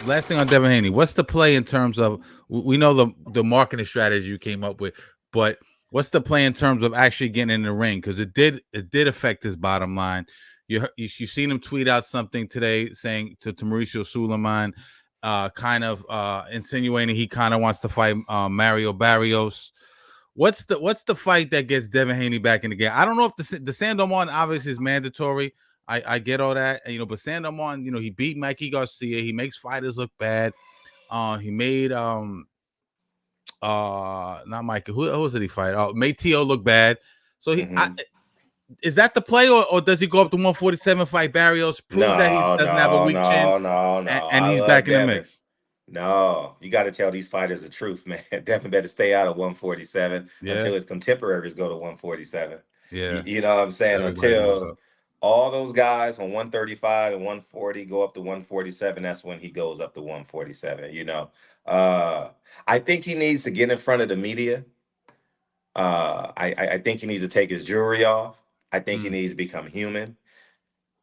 Last thing on Devin Haney, what's the play in terms of, we know the marketing strategy you came up with, but what's the play in terms of actually getting in the ring? Because it did affect his bottom line. You seen him tweet out something today saying to Mauricio Suleiman, kind of insinuating he kind of wants to fight Mario Barrios. What's the fight that gets Devin Haney back in the game? I don't know if the Sandor one obviously is mandatory. I get all that, but Sandor, he beat Mikey Garcia. He makes fighters look bad. He made not Mikey. Who was it he fight? Made T.O. look bad. So is that the play, or does he go up to 147, fight Barrios, prove that he doesn't have a weak chin, and he's back in the mix? No, you got to tell these fighters the truth, man. Devin better stay out of 147 until his contemporaries go to 147. Yeah, you know what I'm saying? Until all those guys from 135 and 140 go up to 147, that's when he goes up to 147. I think he needs to get in front of the media. I think he needs to take his jewelry off. I think he needs to become human.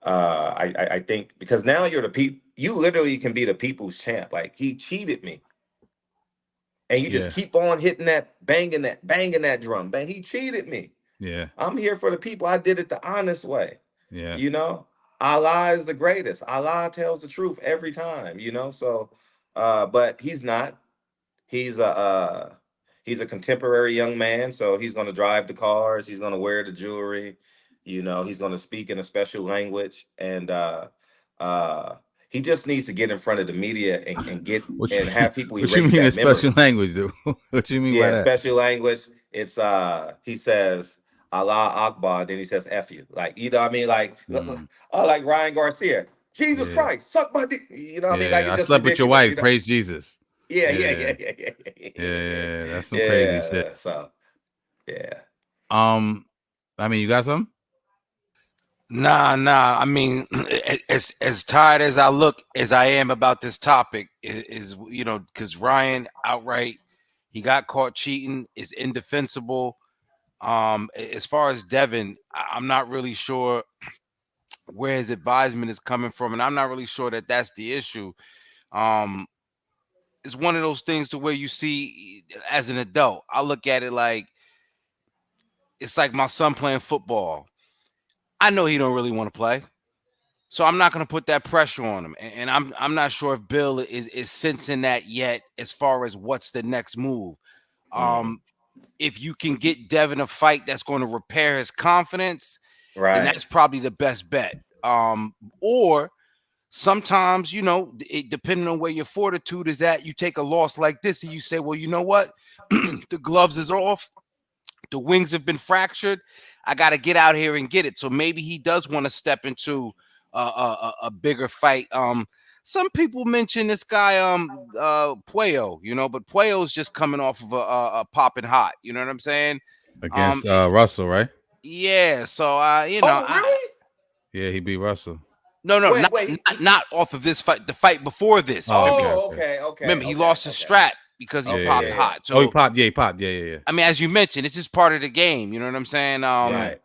I think because now you literally can be the people's champ. Like, he cheated me, and you just keep on hitting that, banging that drum. Bang, he cheated me. Yeah, I'm here for the people. I did it the honest way. Yeah, Allah is the greatest. Allah tells the truth every time. So, but he's not. He's a contemporary young man, so he's going to drive the cars. He's going to wear the jewelry. He's going to speak in a special language, and he just needs to get in front of the media and have people erase that memory. What you mean a special language, dude? What you mean by that? Special language. It's he says Allah Akbar, then he says F you. Like, what I mean? Like, like Ryan Garcia. Jesus Christ, suck my dick. What I mean? Like, I slept with your wife. Praise Jesus. Yeah. That's some crazy shit. So, yeah. I mean, you got some? Nah. I mean, as tired as I am about this topic is because Ryan outright, he got caught cheating, is indefensible. As far as Devin, I'm not really sure where his advisement is coming from, and I'm not really sure that that's the issue. It's one of those things to where you see, as an adult, I look at it like it's like my son playing football. I know he don't really want to play, so I'm not going to put that pressure on him. And I'm not sure if Bill is sensing that yet, as far as what's the next move. If you can get Devin a fight that's going to repair his confidence, then that's probably the best bet. Or sometimes, depending on where your fortitude is at, you take a loss like this and you say, well, you know what? The gloves is off. The wings have been fractured. I got to get out here and get it. So maybe he does want to step into a bigger fight. Some people mention this guy, Puello, but Puello's just coming off of a popping hot. You know what I'm saying? Against Russell, right? Yeah. So, really? Yeah, he beat Russell. No, not off of this fight. The fight before this. Okay. Remember, he lost his strap because he popped hot. So he popped. Yeah, he popped. Yeah. I mean, as you mentioned, this is part of the game. You know what I'm saying? Right.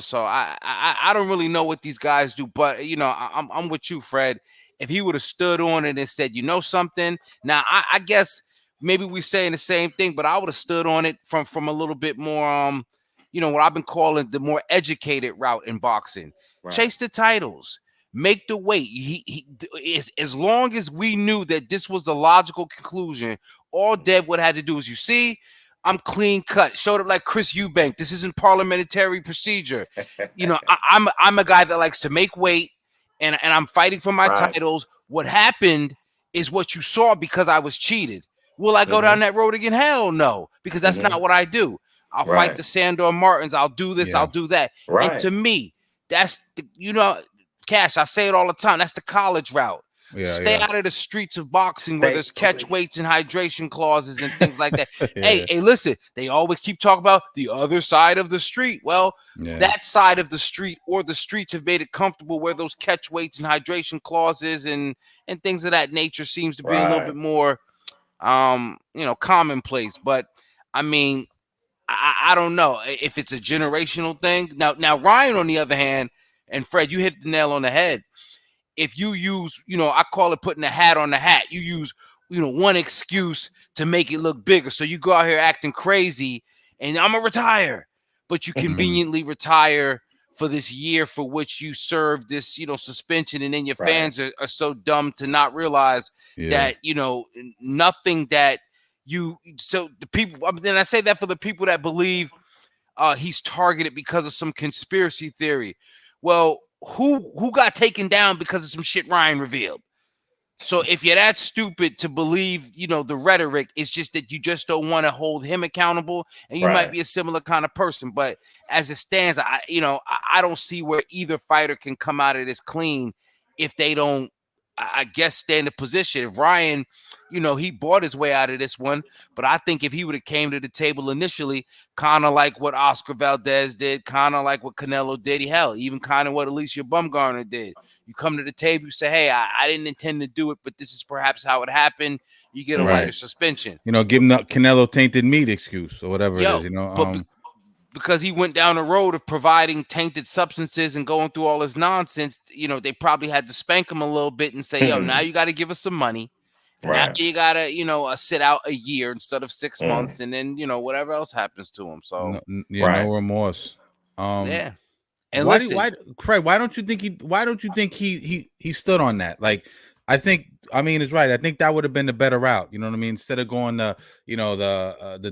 So I don't really know what these guys do, but I'm with you, Fred. If he would have stood on it and said, something, now I guess maybe we're saying the same thing, but I would have stood on it from a little bit more, what I've been calling the more educated route in boxing. Right. Chase the titles, make the weight. As long as we knew that this was the logical conclusion, all Dev would have had to do is, I'm clean cut. Showed up like Chris Eubank. This isn't parliamentary procedure. I'm a guy that likes to make weight, and I'm fighting for my titles. What happened is what you saw because I was cheated. Will I go down that road again? Hell no, because that's not what I do. I'll fight the Sandor Martins. I'll do this. I'll do that. Right. And to me, that's Cash, I say it all the time. That's the college route. Stay out of the streets of boxing where there's catch weights and hydration clauses and things like that. Hey, listen, they always keep talking about the other side of the street. Well, that side of the street or the streets have made it comfortable where those catch weights and hydration clauses and things of that nature seems to be a little bit more, commonplace. But I mean, I don't know if it's a generational thing. Now Ryan, on the other hand, and Fred, you hit the nail on the head. If you use, I call it putting a hat on the hat. You use, one excuse to make it look bigger. So you go out here acting crazy, and I'm gonna retire, but you conveniently retire for this year for which you served this, suspension, and then your fans are so dumb to not realize that, nothing that so the people. Then I say that for the people that believe he's targeted because of some conspiracy theory. Well, who got taken down because of some shit Ryan revealed? So if you're that stupid to believe, the rhetoric, it's just that you just don't want to hold him accountable, and you might be a similar kind of person. But as it stands, I don't see where either fighter can come out of this clean if they don't, I guess, stay in the position. If Ryan, he bought his way out of this one, but I think if he would have came to the table initially, kind of like what Oscar Valdez did, kind of like what Canelo did, even kind of what Alicia Bumgarner did. You come to the table, you say, hey, I didn't intend to do it, but this is perhaps how it happened. You get a lighter suspension. Give him the Canelo tainted meat excuse or whatever it is, But because he went down the road of providing tainted substances and going through all this nonsense, they probably had to spank him a little bit and say, yo, now you got to give us some money. Now you got to, sit out a year instead of 6 months, and then, whatever else happens to him. So, no remorse. Yeah. And why, Fred? Why don't you think he stood on that? Like, I mean, it's right. I think that would have been the better route. You know what I mean? Instead of going the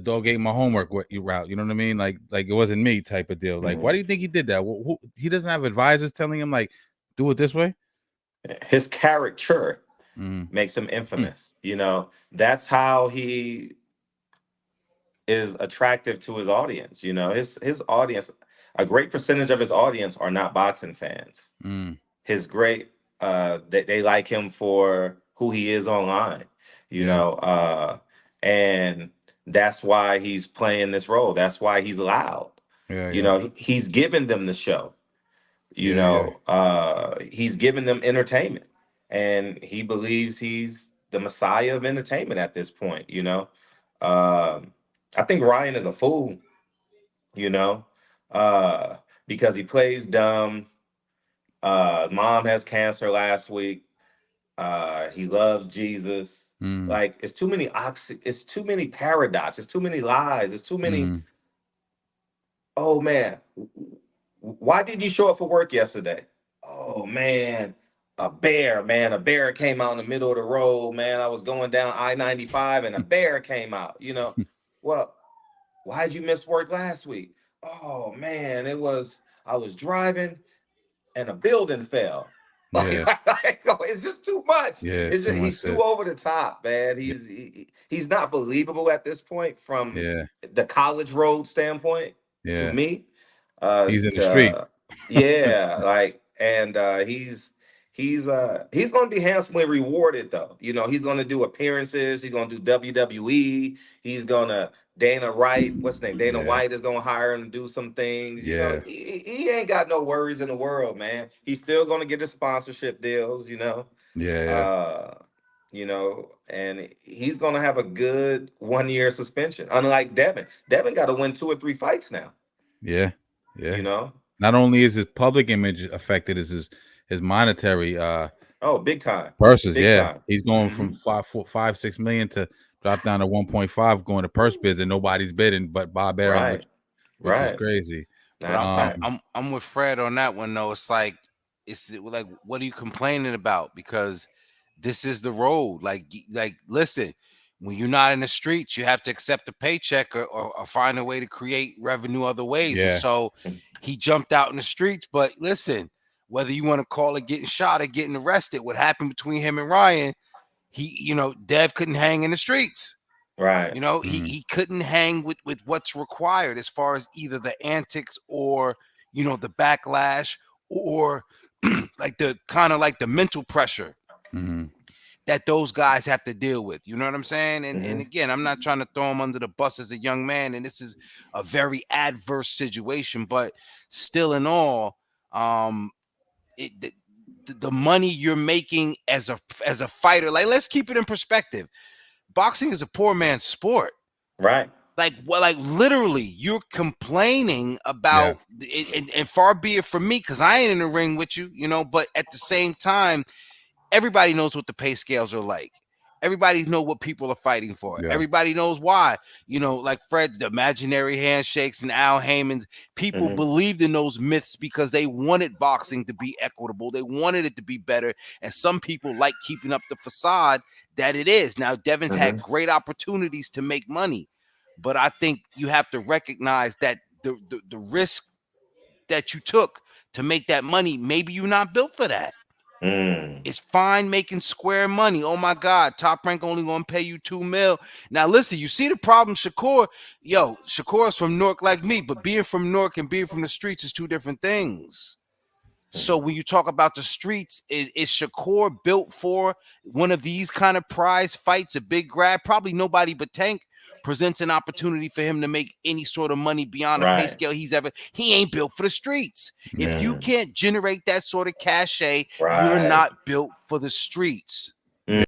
dog ate my homework route. You know what I mean? Like it wasn't me type of deal. Like, why do you think he did that? He doesn't have advisors telling him like, do it this way. His character makes him infamous. That's how he is attractive to his audience. His audience, a great percentage of his audience are not boxing fans. His great, they like him for who he is online, and that's why he's playing this role. That's why he's loud. He's given them the show. He's given them entertainment, and he believes he's the messiah of entertainment at this point. I think Ryan is a fool, because he plays dumb. Mom has cancer last week. He loves Jesus. Like, it's too many it's too many paradoxes, it's too many lies, it's too many. Oh man, why did you show up for work yesterday? Oh man, a bear came out in the middle of the road, man. I was going down I-95 and a bear came out. Well, why'd you miss work last week? Oh man, I was driving and a building fell. It's just too much. He's too over the top, man. He's not believable at this point from the college road standpoint. To me, he's in the street. He's going to be handsomely rewarded though. He's going to do appearances. He's going to do WWE. He's going to Dana White. What's his name? Dana White is going to hire him to do some things. He ain't got no worries in the world, man. He's still going to get his sponsorship deals. And he's going to have a good 1 year suspension. Unlike Devin. Devin got to win 2 or 3 fights now. Yeah. Not only is his public image affected, is his monetary big time. Purses, big time. He's going from 5-6 million to drop down to 1.5, going to purse bids, and nobody's bidding but Bob Arum, which is crazy. But I'm with Fred on that one though. It's like what are you complaining about? Because this is the road. Like listen, when you're not in the streets, you have to accept a paycheck or find a way to create revenue other ways. And so he jumped out in the streets. But listen, whether you want to call it getting shot or getting arrested, what happened between him and Ryan, Dev couldn't hang in the streets. Right. He couldn't hang with what's required as far as either the antics or, the backlash or like the mental pressure that those guys have to deal with. You know what I'm saying? And again, I'm not trying to throw him under the bus as a young man, and this is a very adverse situation, but still in all, the money you're making as a fighter, like, let's keep it in perspective. Boxing is a poor man's sport. Right. like literally, you're complaining about it, and far be it from me, because I ain't in the ring with you, but at the same time, everybody knows what the pay scales are like. Everybody know what people are fighting for. Yeah. Everybody knows why. Like Fred's the imaginary handshakes and Al Heyman's. People believed in those myths because they wanted boxing to be equitable. They wanted it to be better. And some people like keeping up the facade that it is. Now, Devin's had great opportunities to make money, but I think you have to recognize that the risk that you took to make that money, maybe you're not built for that. It's fine making square money. Oh my God, Top Rank only gonna pay you $2 million. Now listen, you see the problem, Shakur. Shakur's from Newark like me, but being from Newark and being from the streets is two different things. So when you talk about the streets, is Shakur built for one of these kind of prize fights, a big grab? Probably nobody but Tank presents an opportunity for him to make any sort of money beyond the pay scale he ain't built for the streets. If you can't generate that sort of cachet, you're not built for the streets.